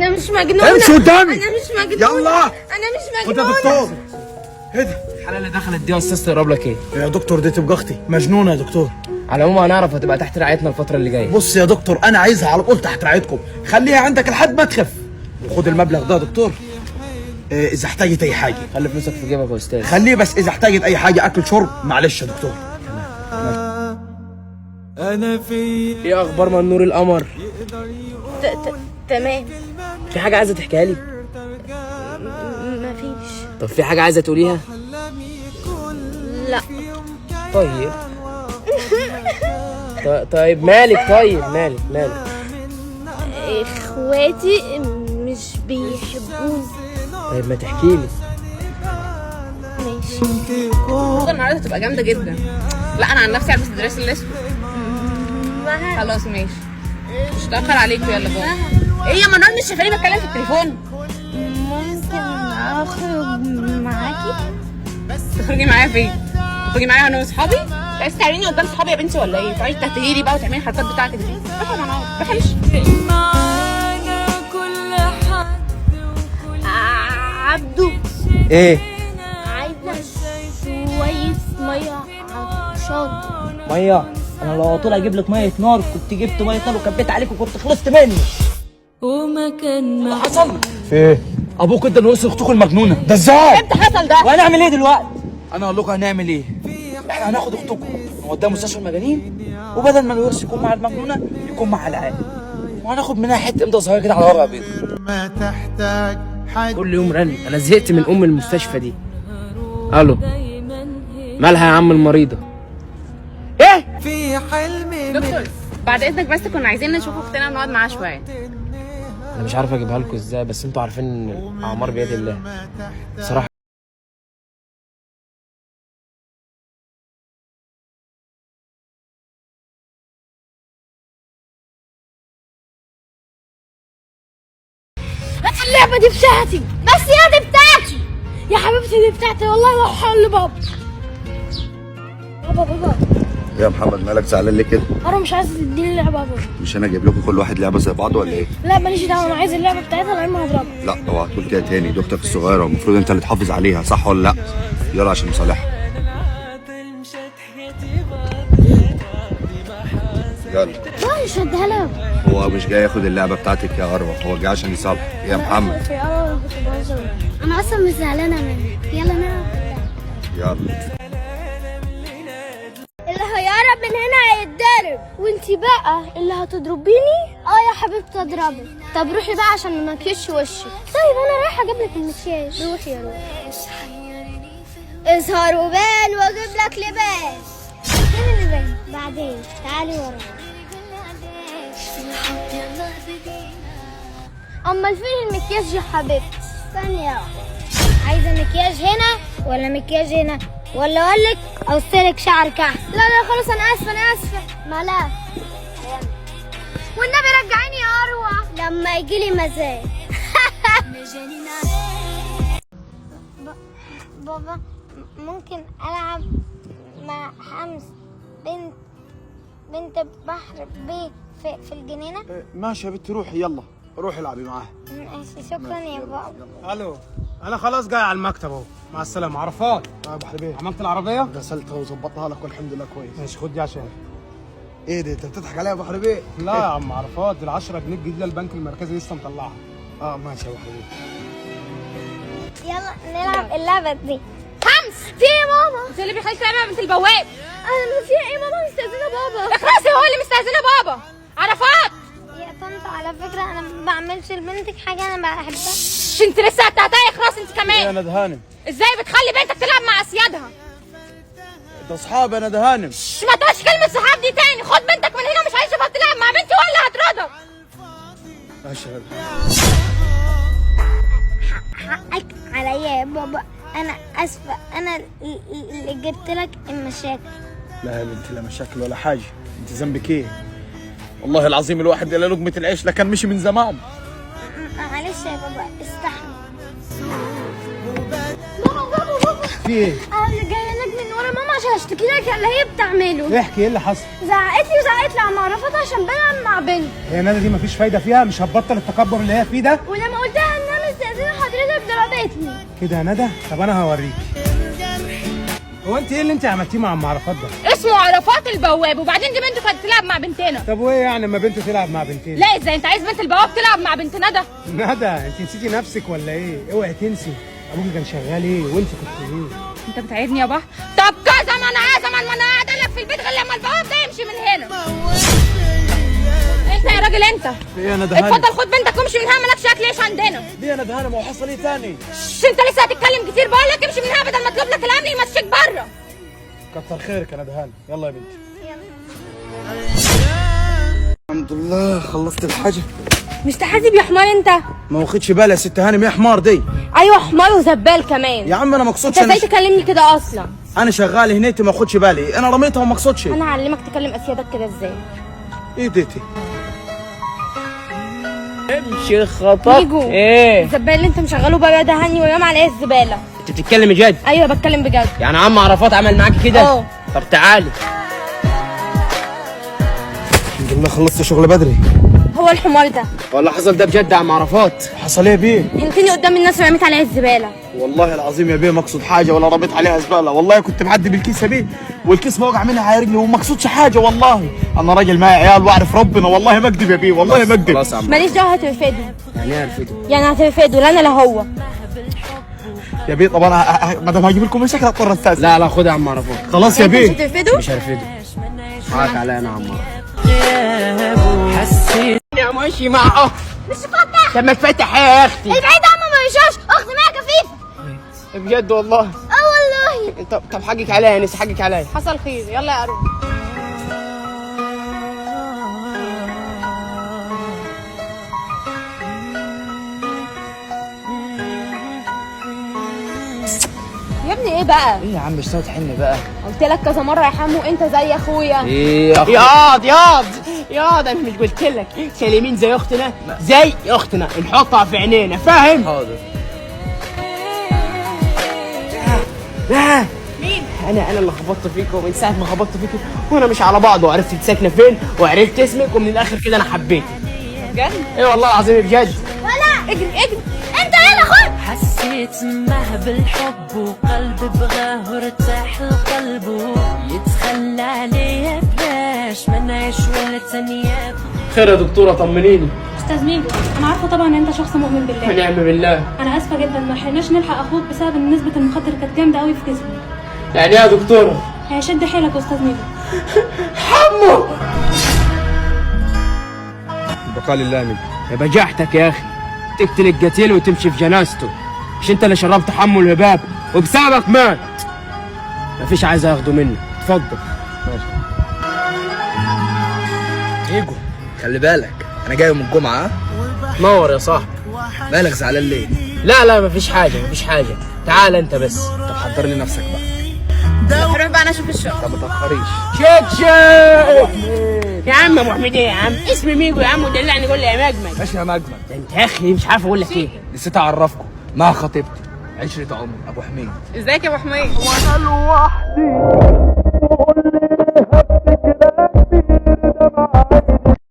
انا مش مجنونه. امشي قدامي. انا مش مجنونه. يلا. انا مش خد يا مجنونه. دكتور. ايه ده؟ الحاله اللي دخلت دي يا استاذ تقرب لك ايه؟ يا دكتور دي تبقى اختي مجنونه يا دكتور. على العموم هنعرف هتبقى تحت رعايتنا الفتره اللي جايه. بص يا دكتور انا عايزها على طول تحت رعايتكم، خليها عندك لحد ما تخف، وخد المبلغ ده يا دكتور. اذا احتاجت اي حاجه خلي فلوسك في جيبك يا استاذ. خليه، بس اذا احتاجت اي حاجه اكل شرب معلش يا دكتور. انا في ايه اخبار منور القمر؟ تمام. في حاجه عايزه تحكيها لي؟ مفيش. طب في حاجه عايزه تقوليها؟ لا. طيب طيب مالك؟ طيب مالك؟ اخواتي مش بيحبوني. طيب ما تحكي لي. ماشي. النهارده هتبقى جامده جدا. لا انا عن نفسي هلبس الدريس الاسود. خلاص ماشي، مش هتاخر عليكوا. يلا باي. ايه يا منار مش شايفاني بتكلم في التليفون؟ ممكن اخرج معاكي؟ تخرجي معايا فين؟ تخرجي معايا انا واصحابي؟ عايز تعمليني قدام صحابي يا بنتي ولا ايه؟ تقعدي تهتهيلي بقى وتعملي الحركات بتاعتك دي. روحي يا منار، روحي امشي. معانا كل حد وكل عبدو ايه؟ عايزه شويه ميه عطشان. ميه؟ انا لو طول اجيب لك ميه نار كنت جبت ميه نار وكبيت عليك وكنت خلصت مني. ومكان ما حصل في ايه؟ ابوك ادى الورث لاختكم المجنونه ده ازاي؟ امتى حصل ده؟ وهنعمل ايه دلوقتي؟ انا اقول لكم هنعمل ايه. احنا هناخد اختكم نوديها مستشفى المجانين، وبدل ما الورث يكون مع المجنونه يكون مع العيال، وهناخد منها حته امضه صغيره كده على ورقه بيض. ما تحتاج حد كل يوم رن. انا زهقت من ام المستشفى دي. الو، مالها يا عم المريضه؟ ايه؟ في حلمي دكتور بعد اذنك بس كنا عايزين نشوف اختنا ونقعد معاها شويه. انا مش عارف اجيبها لكم ازاي، بس انتوا عارفين ان الاعمار بيد الله بصراحه. اللعبه دي بتاعتي. بس يا دي بتاعتي يا حبيبتي، دي بتاعتي والله. روح قول لبابا. بابا يا محمد مالك زعلان ليه كده؟ انا مش عايز تديني اللعبه بابا. مش انا جايب لكم كل واحد لعبه زي بعض ولا ايه؟ لا ماليش دعوه، انا عايز اللعبه بتاعتها لا اما هضربها. لا اوعى تقول كده تاني، دي اختك الصغيره والمفروض انت اللي تحافظ عليها، صح ولا لا؟ يلا عشان نصالحها. يلا. لا مش هديها لها. هو مش جاي ياخد اللعبه بتاعتك يا اروى، هو جاي عشان يصالحك يا محمد. انا اصلا مش زعلانه منك. يلا نلعب. يلا. اللي هيقرب من هنا هيتضرب. وانتي بقى اللي هتضربيني؟ اه يا حبيبتي اضربك. طب روحي بقى عشان ما مكيش وشك. طيب انا رايحه اجيب لك المكياج. روحي يا روحي. اظهر وبان واجيب لك لباس. فين اللبان؟ بعدين تعالي ورايا. امال فين المكياج يا حبيبتي؟ ثانيه واحده. عايزه مكياج هنا ولا مكياج هنا؟ ولا اقولك اوصلك شعر كحل؟ لا خلاص انا اسفه. ملاك والنبي رجعيني يا اروى لما يجيلي مزاج. بابا ممكن العب مع حمص بنت بحر بيه في الجنينه؟ ماشي يا بنتي روحي، يلا روحي العبي معاها. ماشي شكرا يا بابا. الو، انا خلاص جاي على المكتب اهو. مع السلامه. عرفات يا ابو حبيبي عملت العربيه؟ غسلتها وظبطتها لك والحمد لله كويس. ماشي خد دي عشان. ايه ده انت بتضحك عليا يا ابو حبيبي؟ لا يا عم عرفات، ال 10 جنيه الجديده البنك المركزي لسه مطلعها. ماشي يا ابو حبيبي. يلا نلعب اللعبه دي. حمص في ايه ماما؟ انت اللي بيخليك تعمل بنت البواب. انا في ايه ماما؟ مستأذنه بابا. اخرسي، هو اللي مستأذنه بابا. عرفات يا طنط على فكره انا ما بعملش لبنتك حاجه انا بحبها. انت لسه هتعتقي. اخرسي انت كمان. انا دهانم. ازاي بتخلي بنتك تلعب مع اسيادها؟ ده اصحابي انا دهانم. ما تقولش كلمه صحاب دي تاني. خد بنتك من هنا، مش عايز اشوفها تلعب مع بنتي ولا هطردك. ماشي يا حقك عليا يا بابا، انا اسفه. انا اللي جبت لك المشاكل. لا يا بنتي لا مشاكل ولا حاجه، انت ذنبك ايه؟ والله العظيم الواحد الى لقمه العيش لكان مشي من زمان. معلش يا بابا استحمل. بابا في ايه؟ انا جايه لك من ورا ماما عشان اشتكي لك اللي هي بتعمله. احكي ايه اللي حصل؟ زعقت لي وزعقت لي على عرفات عشان بلعب مع بنت. هي ندى دي مفيش فايده فيها، مش هتبطل التكبر اللي هي فيه ده. ولما قلت لها ان انا مستأذنة حضرتك ضربتني. كده يا ندى؟ طب انا هوريك. هو انت ايه اللي انت عملتيه مع ام عرفات ده؟ اسمه عرفات البواب، وبعدين دي بنته كانت بتلعب مع بنتنا. طب وايه يعني اما بنته تلعب مع بنتين؟ لا ازاي انت عايز بنت البواب تلعب مع بنت ندى؟ ندى انت نسيتي نفسك ولا ايه؟ اوعي تنسي ابوكي كان شغال ايه وانت كنت ايه؟ انت بتعيدني يا بحر؟ طب كذا ما انا عايزه ما انا قاعده لك في البيت غير لما البواب ده يمشي من هنا. انت يا راجل انت ايه يا ندى هانم؟ اتفضل خد بنتك وامشي من هنا، مالكش اكل عيش عندنا. ليه يا ندى هانم؟ هو حصل ايه تاني؟ انت لسه هتتكلم كتير، بقول لك امشي من هنا بدل ما اطلب لك الامن يمشيك بره. كتر خيرك يا ندى هانم، يلا يا بنتي. الحمد لله خلصت الحاجه. مش تحاسب يا حمار انت؟ ما واخدش بالي يا ست هانم، ايه حمار دي؟ ايوه حمار وزبال كمان. يا عم انا ما اقصدش. انت ازاي تكلمني كده اصلا؟ انا شغال هنيتي ما اخدش بالي، انا رميتها وما اقصدش. انا هعلمك تكلم اسيادك كده ازاي. ايه ديتي؟ امشي خطط. ميجو ايه؟ الزبال اللي انت مشغله بقى ده هني ويرمي على ايه الزباله؟ انت بتتكلمي جد؟ ايوه بتكلم بجد. يعني عم عرفات عمل معاكي كده؟ اه. طب تعالي. الحمد لله خلصت شغل بدري. هو الحمار ده والله حصل ده بجد يا عم عرفات؟ حصل ايه بيه؟ هنتني قدام الناس ورميت عليها الزباله. والله العظيم يا بيه ما اقصد حاجه ولا رميت عليها زباله، والله كنت معدي بالكيس يا بيه والكيس بوقع منها على رجلي وما اقصدش حاجه، والله انا راجل معايا عيال واعرف ربنا، والله ما اكذب يا بيه، والله ما اكذب. خلاص يا عم. ماليش دعوه هترفده. يعني ايه هرفده؟ يعني هترفده لا انا لا هو. يا بيه طب انا ما دام هجيب لكم مشاكل اضطر استاذن. لا لا خد يا عم عرفات. خلاص يا انت مش بيه. هترفده؟ مش هرفده. حقك عليا انا يا عم حسيت يا ماشي مع اخت. مش فتح. طب ما تفتح يا اختي. البعيد عم ما يشوفش، اختي معايا كفيفه. بجد والله. والله. طب حقك عليا يا نسي، حقك عليا. حصل خير يلا يا قرب. يا ابني ايه بقى؟ ايه يا عم مش ناوي تحن بقى؟ قلت لك كذا مره يا حمو انت زي اخويا. ايه يا ياض انا مش قلت لك سالمين زي اختنا؟ زي اختنا نحطها في عينينا، فاهم؟ حاضر. لا مين؟ انا اللي خبطت فيك، ومن ساعه ما خبطت فيك وانا مش على بعض، وعرفت انت ساكنه فين وعرفت اسمك، ومن الاخر كده انا حبيتك. بجد؟ ايه والله العظيم بجد. ولا اجري اجري انت يلا خد. حسيت معه بالحب وقلبي بغاه وارتاح لقلبه يتخلى عليا بلاش ما نعيش ولا ثانية. خير يا دكتوره طمنيني. استاذ ميجو انا عارفه طبعا ان انت شخص مؤمن بالله. ونعم بالله. انا اسفه جدا ما لحقناش نلحق اخوك بسبب ان نسبه المخدر كانت جامده قوي في جسمه. يعني ايه يا دكتوره؟ هيشد حيلك يا استاذ ميجو. حمو بقى لله مني. يا بجاحتك يا اخي، تقتل القتيل وتمشي في جنازته. مش انت اللي شربت حمو الهباب وبسببك مات؟ مفيش عايز اخده منك، اتفضل. ايجو خلي بالك انا جاي يوم الجمعه. ها نور يا صاحبي. مالك زعلان ليه؟ لا مفيش حاجه مفيش حاجه، تعال انت بس. طب حضر لي نفسك بقى. هروح بقى انا اشوف الشغل. طب ما تاخريش. شيك يا عم ابو حميد. ايه يا عم اسمي ميجو يا عم، ودلعني قول لي يا مجمل. ماشي يا مجمل. ده انت يا اخي مش عارف اقول لك ايه. نسيت اعرفكم مع خطيبتي عشرة عمر ابو حميد. ازيك يا ابو حميد؟ وانا لوحدي